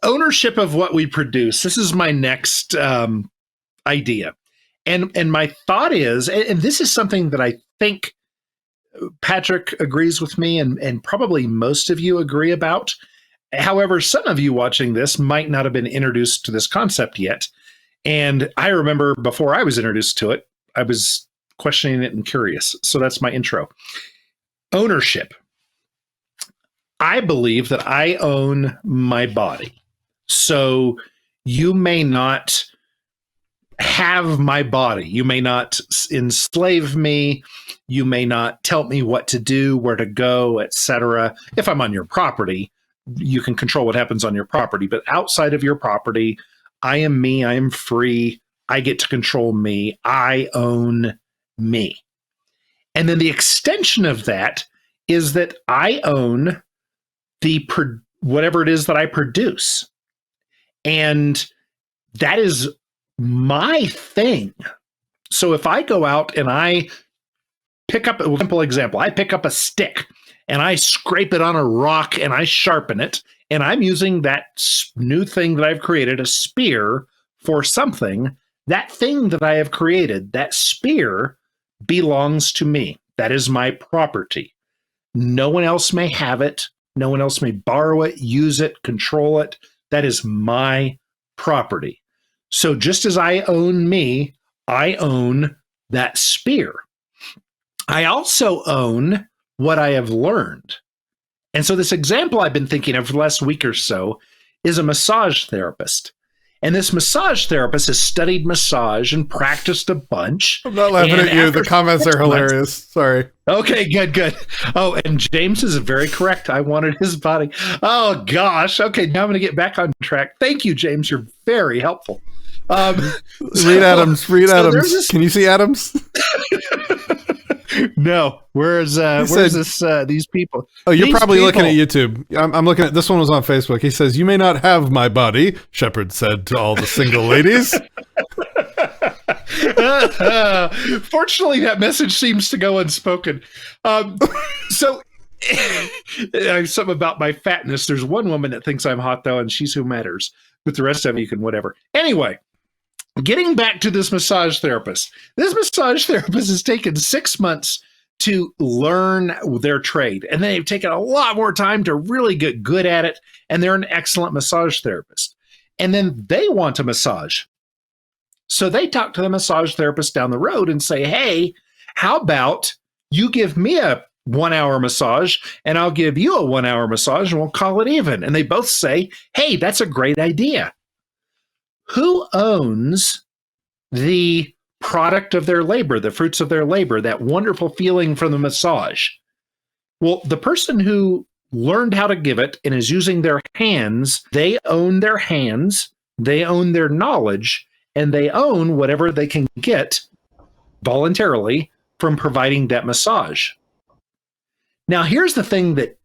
ownership of what we produce. This is my next idea. And my thought is, and this is something that I think Patrick agrees with me, and probably most of you agree about. However, some of you watching this might not have been introduced to this concept yet. And I remember before I was introduced to it, I was questioning it and curious. So that's my intro. Ownership. I believe that I own my body. So you may not have my body. You may not enslave me. You may not tell me what to do, where to go, etc. If I'm on your property, you can control what happens on your property. But outside of your property, I am me. I am free. I get to control me. I own me. And then the extension of that is that I own whatever it is that I produce. And that is my thing. So if I go out and I pick up a simple example, I pick up a stick and I scrape it on a rock and I sharpen it, and I'm using that new thing that I've created, a spear, for something, that thing that I have created, that spear, belongs to me. That is my property. No one else may have it. No one else may borrow it, use it, control it. That is my property. So just as I own me, I own that spear. I also own what I have learned. And so this example I've been thinking of for the last week or so is a massage therapist. And this massage therapist has studied massage and practiced a bunch. I'm not laughing at you. The comments are hilarious. Sorry. Okay, good. Oh, and James is very correct. I wanted his body. Oh, gosh. Okay, now I'm going to get back on track. Thank you, James. You're very helpful. Read Adams. Can you see Adams? No. Where's these people? Oh, you're probably looking at YouTube. I'm looking at this one was on Facebook. He says, "You may not have my body," Shepard said to all the single ladies. Fortunately, that message seems to go unspoken. So something about my fatness. There's one woman that thinks I'm hot, though, and she's who matters. But the rest of you can whatever. Anyway, getting back to this massage therapist. This massage therapist has taken 6 months to learn their trade. And they've taken a lot more time to really get good at it. And they're an excellent massage therapist. And then they want a massage. So they talk to the massage therapist down the road and say, hey, how about you give me a 1 hour massage and I'll give you a 1 hour massage and we'll call it even. And they both say, hey, that's a great idea. Who owns the product of their labor, the fruits of their labor, that wonderful feeling from the massage? Well, the person who learned how to give it and is using their hands, they own their hands, they own their knowledge, and they own whatever they can get voluntarily from providing that massage. Now, here's the thing that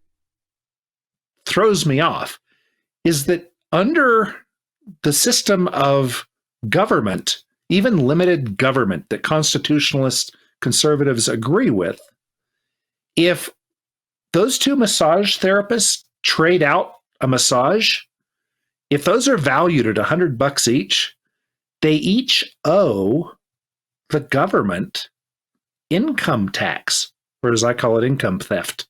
throws me off, is that under the system of government, even limited government that constitutionalist conservatives agree with, if those two massage therapists trade out a massage, if those are valued at $100 each, they each owe the government income tax, or as I call it, income theft.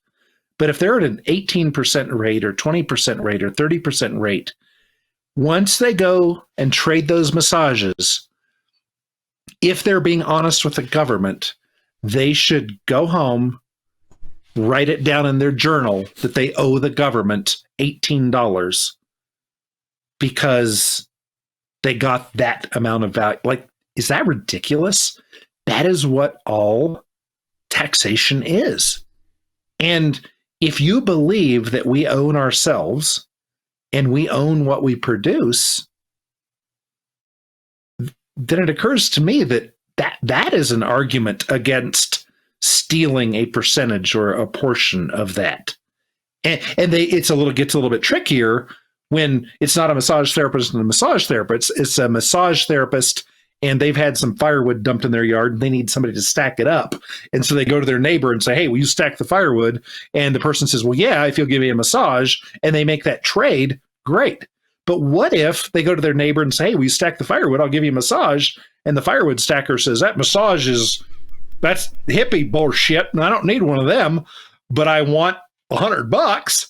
But if they're at an 18% rate or 20% rate or 30% rate, once they go and trade those massages, if they're being honest with the government, they should go home, write it down in their journal that they owe the government $18 because they got that amount of value. Like, is that ridiculous? That is what all taxation is. And if you believe that we own ourselves and we own what we produce, then it occurs to me that that is an argument against stealing a percentage or a portion of that. And gets a little bit trickier when it's not a massage therapist and a massage therapist. It's a massage therapist and they've had some firewood dumped in their yard and they need somebody to stack it up. And so they go to their neighbor and say, hey, will you stack the firewood? And the person says, well, yeah, if you'll give me a massage, and they make that trade, great. But what if they go to their neighbor and say, hey, we stack the firewood, I'll give you a massage. And the firewood stacker says, that's hippie bullshit, and I don't need one of them, but I want $100.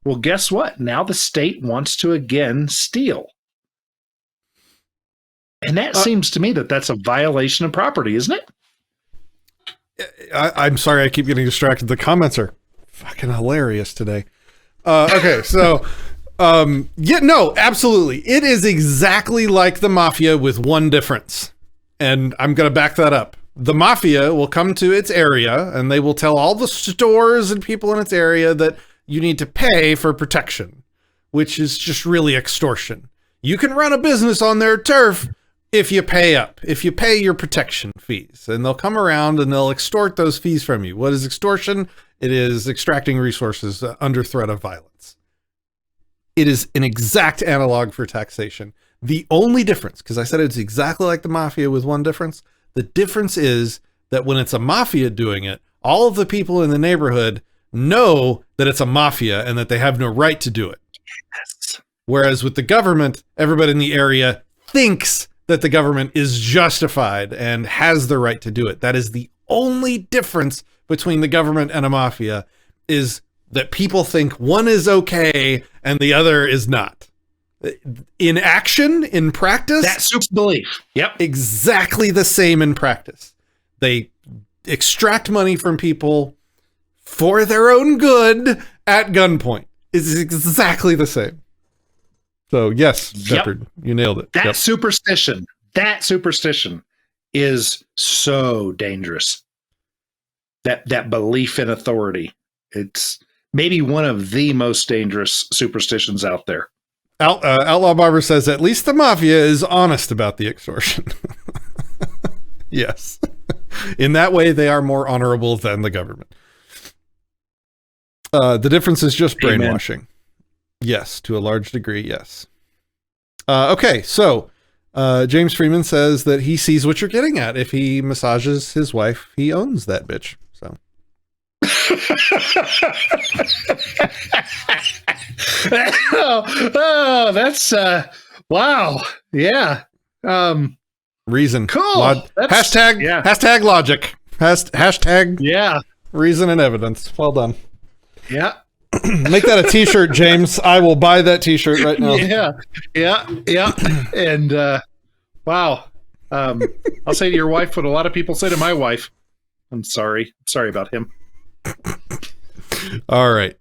Well, guess what? Now the state wants to again steal. And that seems to me that's a violation of property, isn't it? I'm sorry, I keep getting distracted. The comments are fucking hilarious today. Okay, so no, absolutely. It is exactly like the Mafia with one difference. And I'm going to back that up. The Mafia will come to its area and they will tell all the stores and people in its area that you need to pay for protection, which is just really extortion. You can run a business on their turf if you pay up, if you pay your protection fees, and they'll come around and they'll extort those fees from you. What is extortion? It is extracting resources under threat of violence. It is an exact analog for taxation. The only difference, because I said it's exactly like the Mafia with one difference, the difference is that when it's a Mafia doing it, all of the people in the neighborhood know that it's a Mafia and that they have no right to do it. Yes. Whereas with the government, everybody in the area thinks that the government is justified and has the right to do it. That is the only difference between the government and a Mafia, is that people think one is okay and the other is not. In action, in practice, that's belief. Yep. Exactly the same in practice. They extract money from people for their own good at gunpoint. It's exactly the same. So yes, Shepard, you nailed it. That superstition is so dangerous. That belief in authority. It's maybe one of the most dangerous superstitions out there. Outlaw Barber says, at least the Mafia is honest about the extortion. Yes. In that way, they are more honorable than the government. The difference is just brainwashing. Amen. Yes, to a large degree, yes. Okay, so James Freeman says that he sees what you're getting at. If he massages his wife, he owns that bitch. So. That's wow. Yeah. Reason. Cool. Hashtag logic. Hashtag reason and evidence. Well done. Yeah. Make that a t-shirt, James. I will buy that t-shirt right now. Yeah. And wow. I'll say to your wife what a lot of people say to my wife. I'm sorry about him. All right.